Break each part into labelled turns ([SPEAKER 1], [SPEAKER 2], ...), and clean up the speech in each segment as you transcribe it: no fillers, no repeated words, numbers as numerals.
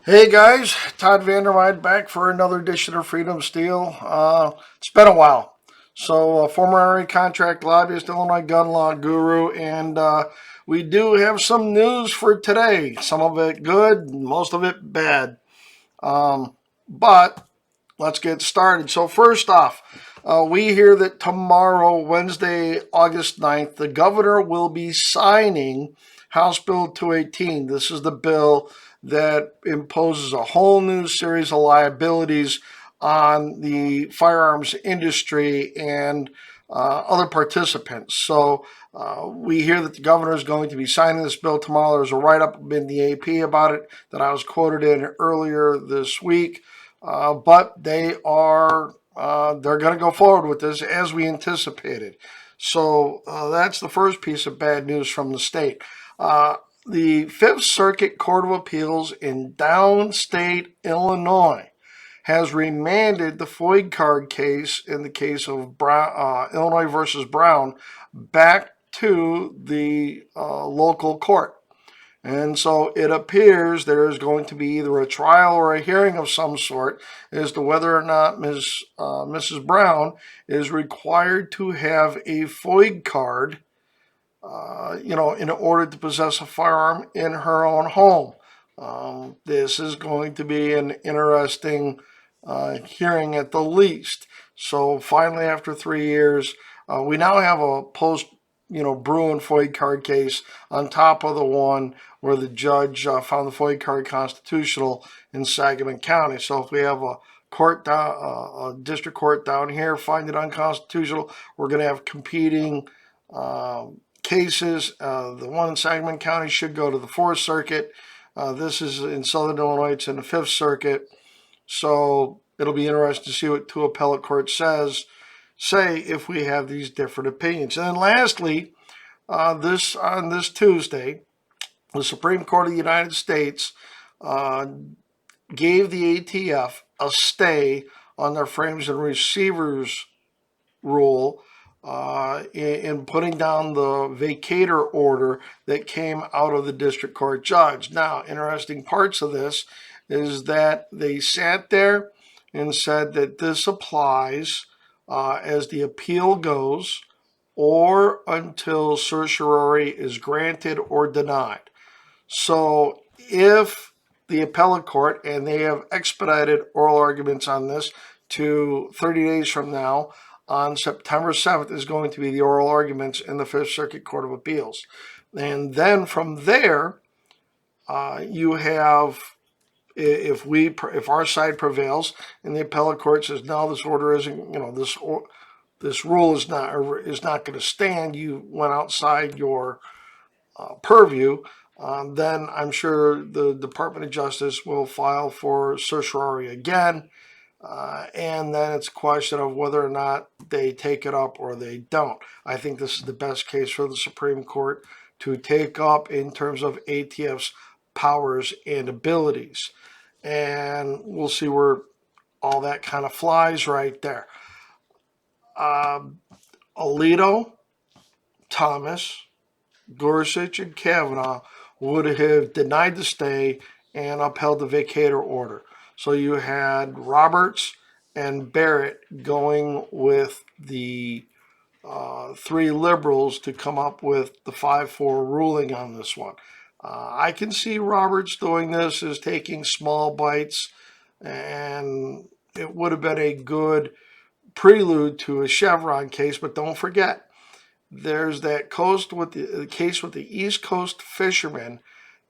[SPEAKER 1] Hey guys, Todd Vandermeide back for another edition of Freedom Steel. It's been a while. Former RA contract lobbyist, Illinois gun law guru, and we do have some news for today. Some of it good, most of it bad. But let's get started. So, first off, we hear that tomorrow, Wednesday, August 9th, the governor will be signing House Bill 218. This is the bill that imposes a whole new series of liabilities on the firearms industry and other participants. We hear that the governor is going to be signing this bill tomorrow. There's a write-up in the AP about it that I was quoted in earlier this week. But they're going to go forward with this as we anticipated. That's the first piece of bad news from the state. The Fifth Circuit Court of Appeals in downstate Illinois has remanded the FOID card case in the case of Illinois versus Brown back to the local court. And so it appears there is going to be either a trial or a hearing of some sort as to whether or not Mrs. Brown is required to have a FOID card, in order to possess a firearm in her own home. This is going to be an interesting hearing at the least. So finally, after 3 years, we now have a Bruin FOID card case on top of the one where the judge found the FOID card constitutional in Sangamon County. So if we have a district court down here find it unconstitutional, we're going to have competing cases. The one in Sangamon County should go to the Fourth Circuit. This is in Southern Illinois. It's in the Fifth Circuit. So it'll be interesting to see what two appellate courts say if we have these different opinions. And then lastly, on this Tuesday, the Supreme Court of the United States gave the ATF a stay on their frames and receivers rule in putting down the vacator order that came out of the district court judge. Now, interesting parts of this is that they sat there and said that this applies as the appeal goes or until certiorari is granted or denied. So if the appellate court, and they have expedited oral arguments on this to 30 days from now, on September 7th is going to be the oral arguments in the Fifth Circuit Court of Appeals. And then from there, you have, if our side prevails and the appellate court says, no, this order isn't, this rule is not going to stand, you went outside your purview, then I'm sure the Department of Justice will file for certiorari again. And then it's a question of whether or not they take it up or they don't. I think this is the best case for the Supreme Court to take up in terms of ATF's powers and abilities. And we'll see where all that kind of flies right there. Alito, Thomas, Gorsuch, and Kavanaugh would have denied the stay and upheld the vacator order. So you had Roberts and Barrett going with the three liberals to come up with the 5-4 ruling on this one. I can see Roberts doing this as taking small bites, and it would have been a good prelude to a Chevron case. But don't forget, there's that case with the East Coast fishermen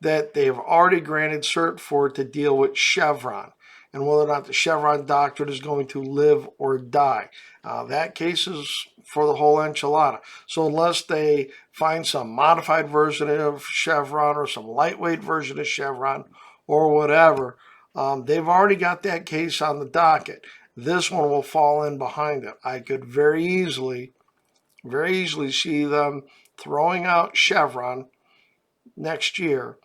[SPEAKER 1] that they've already granted cert for to deal with Chevron and whether or not the Chevron doctrine is going to live or die. That case is for the whole enchilada. So unless they find some modified version of Chevron or some lightweight version of Chevron or whatever, they've already got that case on the docket. This one will fall in behind it. I could very easily see them throwing out Chevron next year,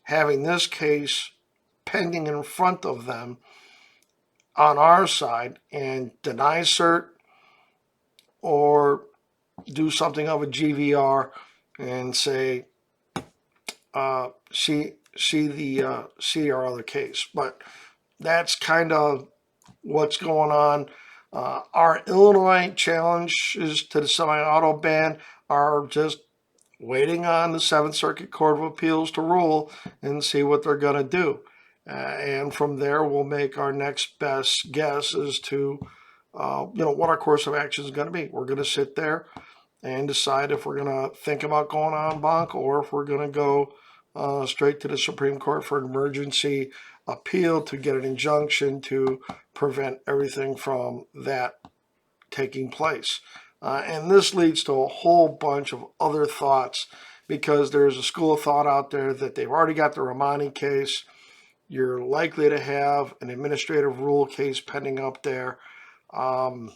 [SPEAKER 1] having this case pending in front of them on our side, and deny cert or do something of a GVR and say see our other case. But that's kind of what's going on. Our Illinois challenges to the semi-auto ban are just waiting on the Seventh Circuit Court of Appeals to rule and see what they're going to do. And from there, we'll make our next best guess as to what our course of action is going to be. We're going to sit there and decide if we're going to think about going en banc or if we're going to go straight to the Supreme Court for an emergency appeal to get an injunction to prevent everything from that taking place. And this leads to a whole bunch of other thoughts, because there's a school of thought out there that they've already got the Romani case. You're likely to have an administrative rule case pending up there. And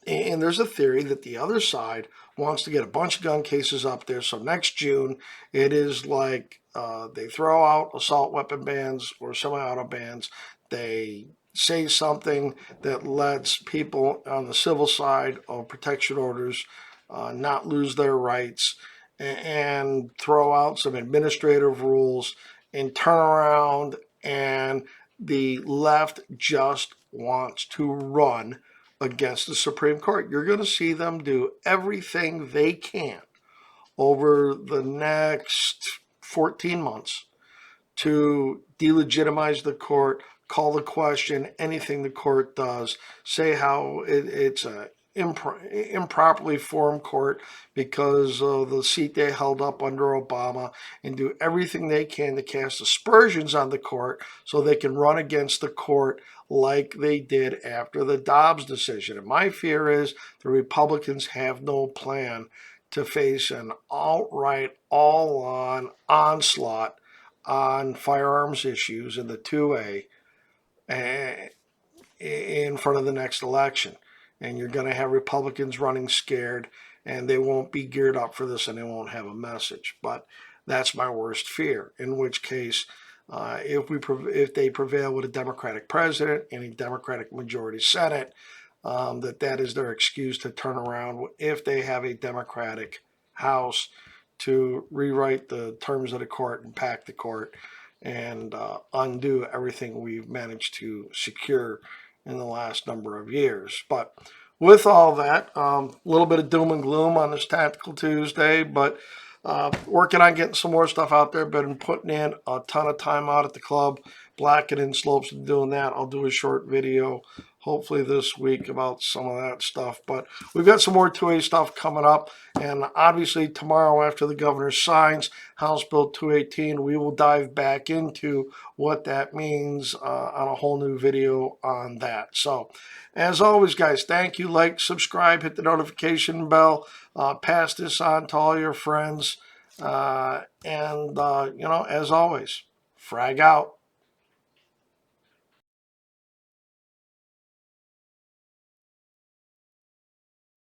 [SPEAKER 1] there's a theory that the other side wants to get a bunch of gun cases up there. So next June, it is like they throw out assault weapon bans or semi-auto bans. They say something that lets people on the civil side of protection orders not lose their rights, and throw out some administrative rules and turn around, and the left just wants to run against the Supreme Court. You're going to see them do everything they can over the next 14 months to delegitimize the court, call the question anything the court does, say how it's a improperly formed court because of the seat they held up under Obama, and do everything they can to cast aspersions on the court so they can run against the court like they did after the Dobbs decision. And my fear is the Republicans have no plan to face an outright, all-on onslaught on firearms issues in the 2A in front of the next election. And you're going to have Republicans running scared, and they won't be geared up for this, and they won't have a message. But that's my worst fear, in which case, if they prevail with a Democratic president and a Democratic majority Senate, that is their excuse to turn around if they have a Democratic House to rewrite the terms of the court and pack the court and undo everything we've managed to secure in the last number of years. But with all that, a little bit of doom and gloom on this Tactical Tuesday, but working on getting some more stuff out there. Been putting in a ton of time out at the club, blackening slopes and doing that. I'll do a short video hopefully this week about some of that stuff. But we've got some more 2A stuff coming up. And obviously tomorrow, after the governor signs House Bill 218, we will dive back into what that means on a whole new video on that. So as always, guys, thank you. Like, subscribe, hit the notification bell, pass this on to all your friends. As always, frag out.